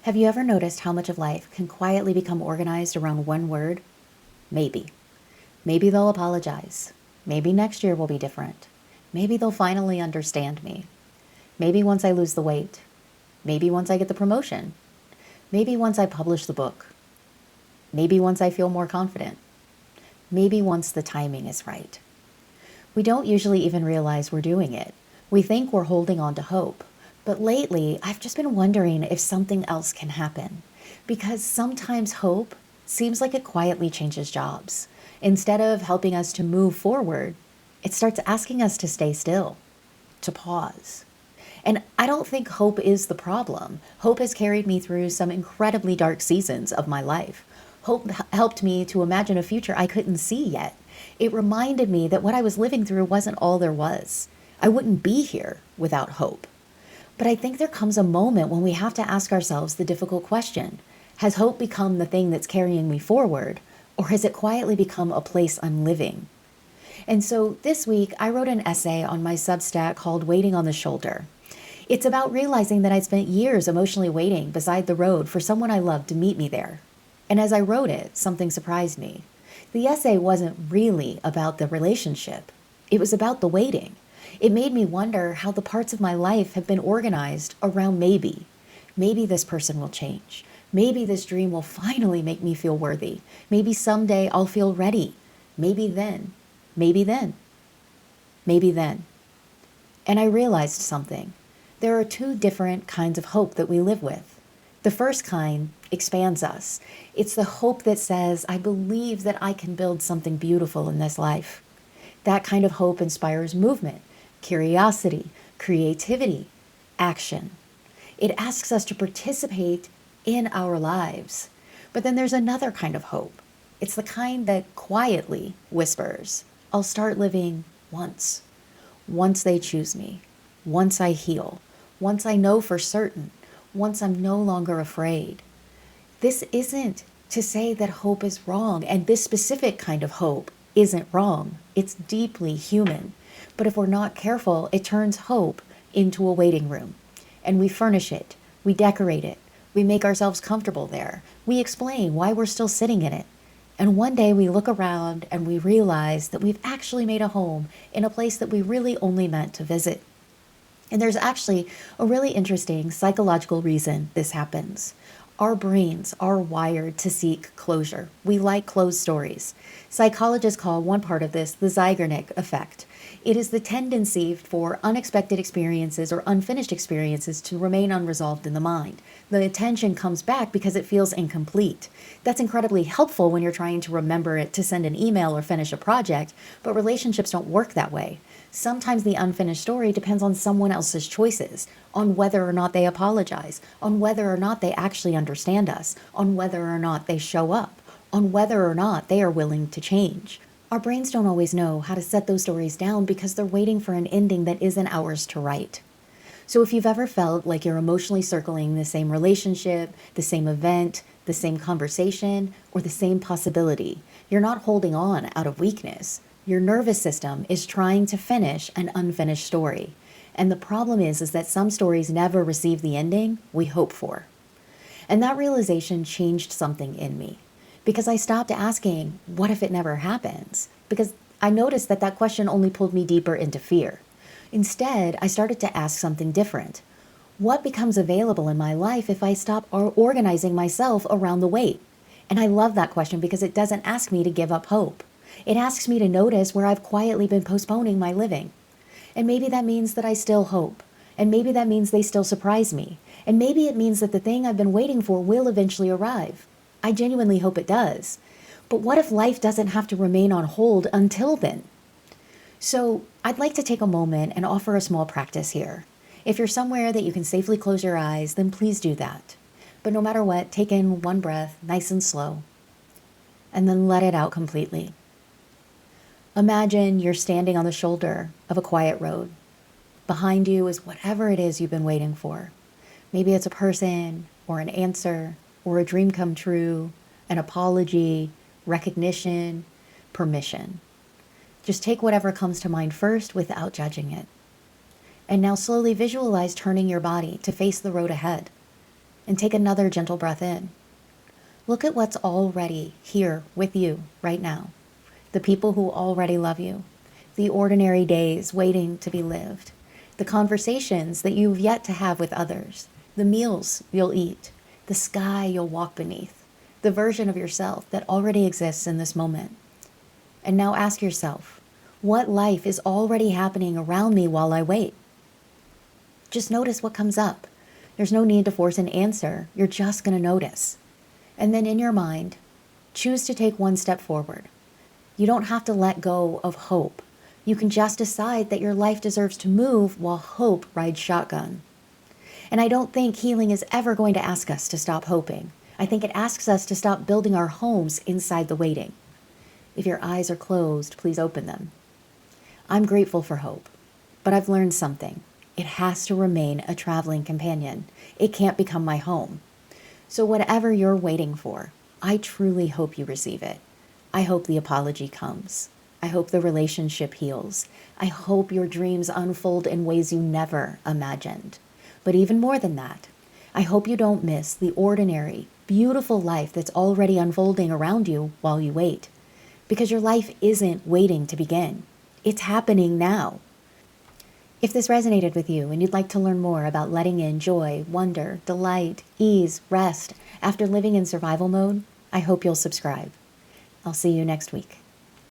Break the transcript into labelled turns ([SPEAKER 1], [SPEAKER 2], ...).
[SPEAKER 1] Have you ever noticed how much of life can quietly become organized around one word? Maybe. Maybe they'll apologize. Maybe next year will be different. Maybe they'll finally understand me. Maybe once I lose the weight. Maybe once I get the promotion. Maybe once I publish the book. Maybe once I feel more confident. Maybe once the timing is right. We don't usually even realize we're doing it. We think we're holding on to hope. But lately, I've just been wondering if something else can happen. Because sometimes hope seems like it quietly changes jobs. Instead of helping us to move forward, it starts asking us to stay still, to pause. And I don't think hope is the problem. Hope has carried me through some incredibly dark seasons of my life. Hope helped me to imagine a future I couldn't see yet. It reminded me that what I was living through wasn't all there was. I wouldn't be here without hope. But I think there comes a moment when we have to ask ourselves the difficult question: has hope become the thing that's carrying me forward, or has it quietly become a place I'm living? And so this week, I wrote an essay on my Substack called Waiting on the Shoulder. It's about realizing that I'd spent years emotionally waiting beside the road for someone I loved to meet me there. And as I wrote it, something surprised me. The essay wasn't really about the relationship. It was about the waiting. It made me wonder how the parts of my life have been organized around maybe. Maybe this person will change. Maybe this dream will finally make me feel worthy. Maybe someday I'll feel ready. Maybe then. Maybe then. Maybe then. And I realized something. There are two different kinds of hope that we live with. The first kind expands us. It's the hope that says, I believe that I can build something beautiful in this life. That kind of hope inspires movement, curiosity, creativity, action. It asks us to participate in our lives. But then there's another kind of hope. It's the kind that quietly whispers, I'll start living once. Once they choose me. Once I heal. Once I know for certain. Once I'm no longer afraid. This isn't to say that hope is wrong, and this specific kind of hope isn't wrong. It's deeply human. But if we're not careful, it turns hope into a waiting room. And we furnish it. We decorate it. We make ourselves comfortable there. We explain why we're still sitting in it. And one day we look around and we realize that we've actually made a home in a place that we really only meant to visit. And there's actually a really interesting psychological reason this happens. Our brains are wired to seek closure. We like closed stories. Psychologists call one part of this the Zeigarnik effect. It is the tendency for unexpected experiences or unfinished experiences to remain unresolved in the mind. The attention comes back because it feels incomplete. That's incredibly helpful when you're trying to remember it to send an email or finish a project, but relationships don't work that way. Sometimes the unfinished story depends on someone else's choices, on whether or not they apologize, on whether or not they actually understand us, on whether or not they show up, on whether or not they are willing to change. Our brains don't always know how to set those stories down because they're waiting for an ending that isn't ours to write. So if you've ever felt like you're emotionally circling the same relationship, the same event, the same conversation, or the same possibility, you're not holding on out of weakness. Your nervous system is trying to finish an unfinished story. And the problem is that some stories never receive the ending we hope for. And that realization changed something in me. Because I stopped asking, what if it never happens? Because I noticed that that question only pulled me deeper into fear. Instead, I started to ask something different. What becomes available in my life if I stop organizing myself around the wait? And I love that question because it doesn't ask me to give up hope. It asks me to notice where I've quietly been postponing my living. And maybe that means that I still hope. And maybe that means they still surprise me. And maybe it means that the thing I've been waiting for will eventually arrive. I genuinely hope it does. But what if life doesn't have to remain on hold until then? So I'd like to take a moment and offer a small practice here. If you're somewhere that you can safely close your eyes, then please do that. But no matter what, take in one breath, nice and slow, and then let it out completely. Imagine you're standing on the shoulder of a quiet road. Behind you is whatever it is you've been waiting for. Maybe it's a person, or an answer, or a dream come true, an apology, recognition, permission. Just take whatever comes to mind first without judging it. And now slowly visualize turning your body to face the road ahead. and take another gentle breath in. Look at what's already here with you right now. The people who already love you, the ordinary days waiting to be lived, the conversations that you've yet to have with others, the meals you'll eat, the sky you'll walk beneath, the version of yourself that already exists in this moment. And now ask yourself, what life is already happening around me while I wait? Just notice what comes up. There's no need to force an answer. You're just going to notice. And then in your mind, choose to take one step forward. You don't have to let go of hope. You can just decide that your life deserves to move while hope rides shotgun. And I don't think healing is ever going to ask us to stop hoping. I think it asks us to stop building our homes inside the waiting. If your eyes are closed, please open them. I'm grateful for hope, but I've learned something. It has to remain a traveling companion. It can't become my home. So whatever you're waiting for, I truly hope you receive it. I hope the apology comes. I hope the relationship heals. I hope your dreams unfold in ways you never imagined. But even more than that, I hope you don't miss the ordinary, beautiful life that's already unfolding around you while you wait. Because your life isn't waiting to begin. It's happening now. If this resonated with you and you'd like to learn more about letting in joy, wonder, delight, ease, rest after living in survival mode, I hope you'll subscribe. I'll see you next week.